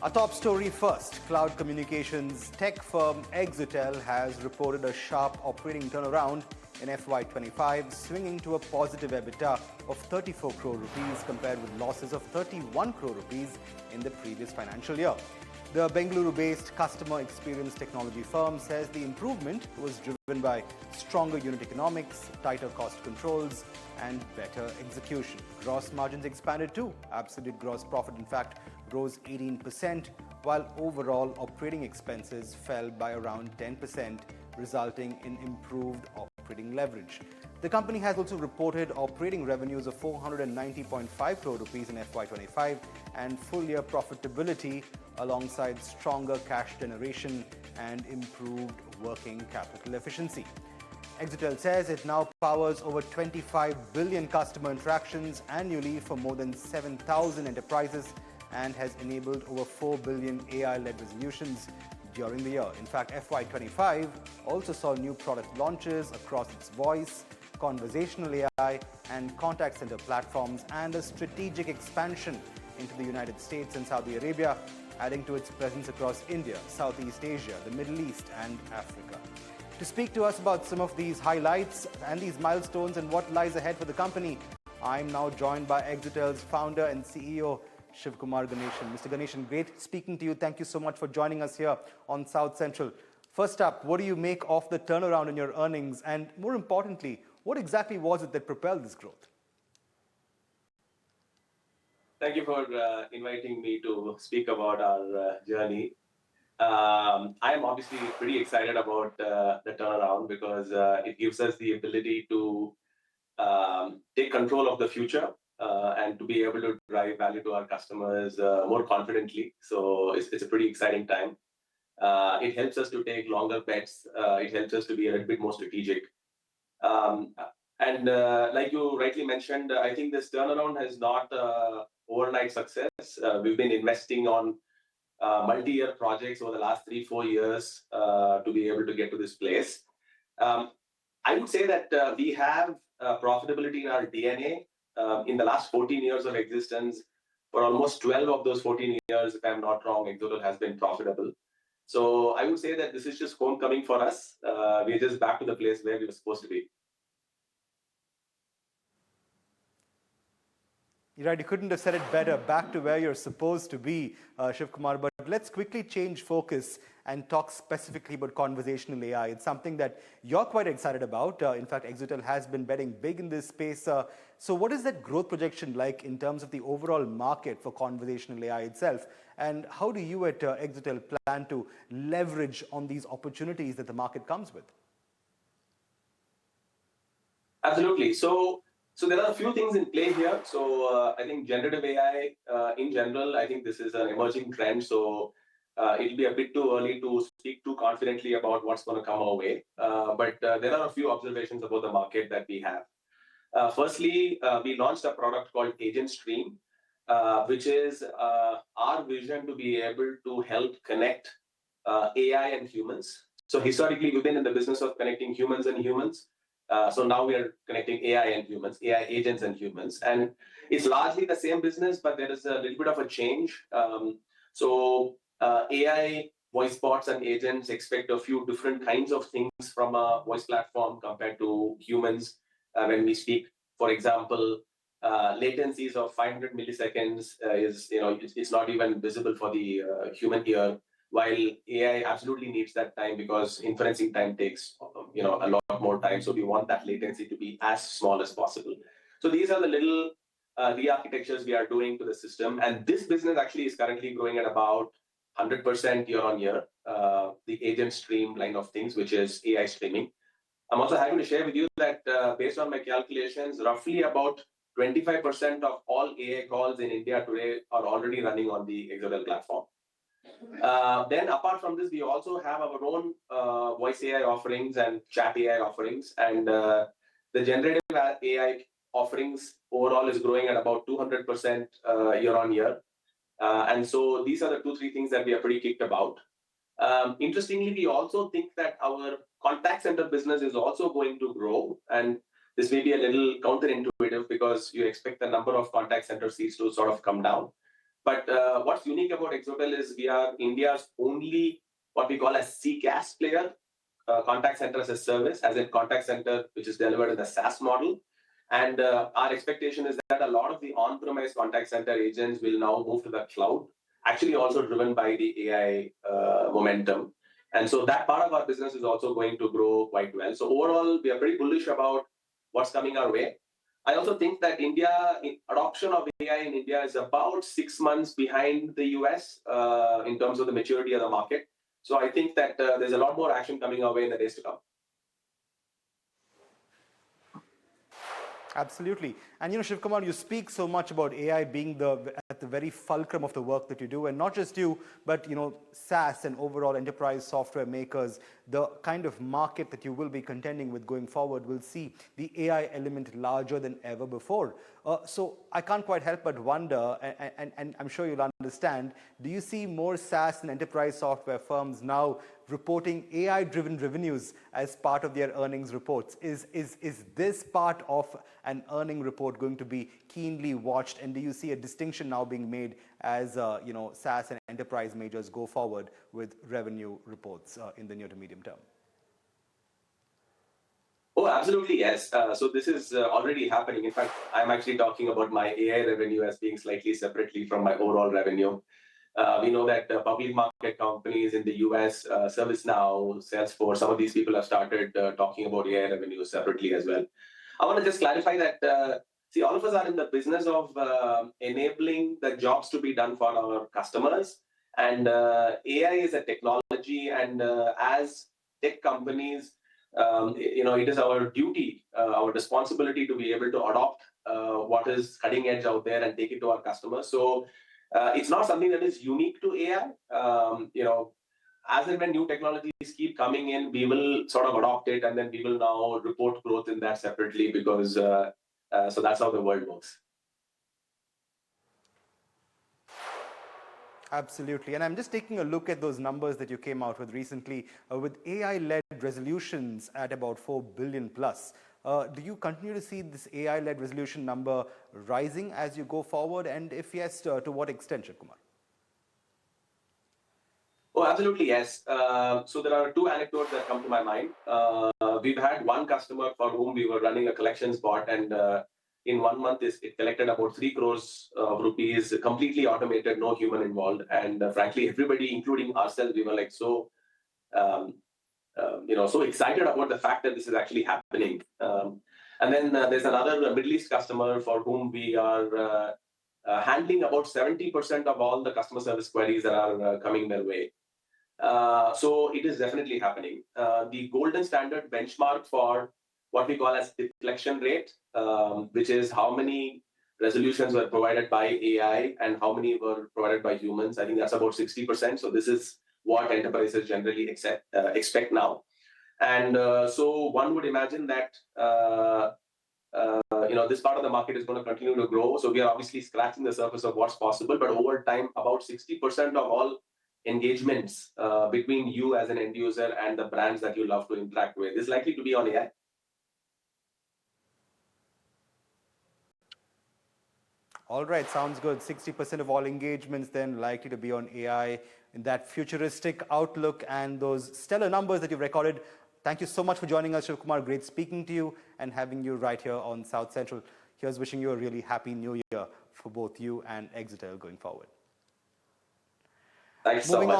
Our top story first. Cloud communications tech firm Exotel has reported a sharp operating turnaround in FY25, swinging to a positive EBITDA of 34 crore rupees compared with losses of 31 crore rupees in the previous financial year. The Bengaluru-based customer experience technology firm says the improvement was driven by stronger unit economics, tighter cost controls, and better execution. Gross margins expanded too. Absolute gross profit, in fact, rose 18%, while overall operating expenses fell by around 10%, resulting in improved operating leverage. The company has also reported operating revenues of 490.5 crore rupees in FY25 and full-year profitability alongside stronger cash generation and improved working capital efficiency. Exotel says it now powers over 25 billion customer interactions annually for more than 7,000 enterprises and has enabled over 4 billion AI-led resolutions during the year. In fact, FY25 also saw new product launches across its voice, conversational AI and contact center platforms, and a strategic expansion into the United States and Saudi Arabia, adding to its presence across India, Southeast Asia, the Middle East and Africa. To speak to us about some of these highlights and these milestones and what lies ahead for the company, I'm now joined by Exotel's founder and CEO, Shivakumar Ganesan. Mr. Ganesan, great speaking to you. Thank you so much for joining us here on South Central. First up, what do you make of the turnaround in your earnings? And more importantly, what exactly was it that propelled this growth? Thank you for inviting me to speak about our journey. I am obviously pretty excited about the turnaround because it gives us the ability to take control of the future and to be able to drive value to our customers more confidently. So it's a pretty exciting time. It helps us to take longer bets. It helps us to be a little bit more strategic. Like you rightly mentioned, I think this turnaround has not overnight success. We've been investing on multi-year projects over the last 3-4 years to be able to get to this place. I would say that we have profitability in our DNA. In the last 14 years of existence, for almost 12 of those 14 years, if I'm not wrong, Exotel has been profitable. So I would say that this is just homecoming for us. We're just back to the place where we were supposed to be. You're right, you couldn't have said it better. Back to where you're supposed to be, Shivkumar. But let's quickly change focus and talk specifically about conversational AI. It's something that you're quite excited about. In fact, Exotel has been betting big in this space. So what is that growth projection like in terms of the overall market for conversational AI itself? And how do you at Exotel plan to leverage on these opportunities that the market comes with? Absolutely. So there are a few things in play here. So I think generative AI in general, I think this is an emerging trend. So it'll be a bit too early to speak too confidently about what's going to come our way. But there are a few observations about the market that we have. Firstly, we launched a product called Agent Stream, which is our vision to be able to help connect AI and humans. So historically, we've been in the business of connecting humans and humans. So now we are connecting AI and humans, AI agents and humans. And it's largely the same business, but there is a little bit of a change. AI voice bots and agents expect a few different kinds of things from a voice platform compared to humans when we speak. For example, latencies of 500 milliseconds it's not even visible for the human ear, while AI absolutely needs that time because inferencing time takes a lot more time. So we want that latency to be as small as possible. So these are the little re-architectures we are doing to the system. And this business actually is currently growing at about 100% year on year, the agent stream line of things, which is AI streaming. I'm also happy to share with you that based on my calculations, roughly about 25% of all AI calls in India today are already running on the Exotel platform. Then apart from this, we also have our own voice AI offerings and chat AI offerings. And the generative AI offerings overall is growing at about 200% year on year. And so these are the 2-3 things that we are pretty kicked about. Interestingly, we also think that our contact center business is also going to grow. And this may be a little counterintuitive because you expect the number of contact center seats to sort of come down. But what's unique about Exotel is we are India's only what we call a CCaaS player, contact center as a service, as in contact center which is delivered in the SaaS model. And our expectation is that a lot of the on-premise contact center agents will now move to the cloud, actually also driven by the AI momentum. And so that part of our business is also going to grow quite well. So overall, we are pretty bullish about what's coming our way. I also think that adoption of AI in India is about 6 months behind the US in terms of the maturity of the market. So I think that there's a lot more action coming our way in the days to come. Absolutely. And Shivkumar, you speak so much about AI being at the very fulcrum of the work that you do, and not just you, but SaaS and overall enterprise software makers, the kind of market that you will be contending with going forward will see the AI element larger than ever before. So I can't quite help but wonder, and I'm sure you'll understand, do you see more SaaS and enterprise software firms now reporting AI-driven revenues as part of their earnings reports? Is this part of an earning report going to be keenly watched, and do you see a distinction now being made as SaaS and enterprise majors go forward with revenue reports in the near to medium term? Oh, absolutely, yes. So this is already happening. In fact, I'm actually talking about my AI revenue as being slightly separately from my overall revenue. We know that public market companies in the US, ServiceNow, Salesforce, some of these people have started talking about AI revenue separately as well. I want to just clarify that, see, all of us are in the business of enabling the jobs to be done for our customers. And AI is a technology, and as tech companies, it is our duty, our responsibility to be able to adopt what is cutting edge out there and take it to our customers. So it's not something that is unique to AI. As and when new technologies keep coming in, we will sort of adopt it, and then we will now report growth in that separately, because so that's how the world works. Absolutely. And I'm just taking a look at those numbers that you came out with recently with AI-led resolutions at about 4 billion plus. Do you continue to see this AI-led resolution number rising as you go forward? And if yes, to what extent, Shivakumar? Oh, absolutely, yes. So there are two anecdotes that come to my mind. We've had one customer for whom we were running a collections bot, and in 1 month, it collected about 3 crores rupees, completely automated, no human involved. And frankly, everybody, including ourselves, we were like um, so excited about the fact that this is actually happening. And then there's another Middle East customer for whom we are handling about 70% of all the customer service queries that are coming their way. So it is definitely happening. The golden standard benchmark for what we call as deflection rate, which is how many resolutions were provided by AI and how many were provided by humans. I think that's about 60%. So this is what enterprises generally expect now. And so one would imagine that this part of the market is going to continue to grow. So we are obviously scratching the surface of what's possible, but over time, about 60% of all engagements between you as an end user and the brands that you love to interact with is likely to be on AI. All right, sounds good. 60% of all engagements then likely to be on AI in that futuristic outlook and those stellar numbers that you've recorded. Thank you so much for joining us, Shivakumar. Great speaking to you and having you right here on South Central. Here's wishing you a really happy new year for both you and Exotel going forward. Thanks so much.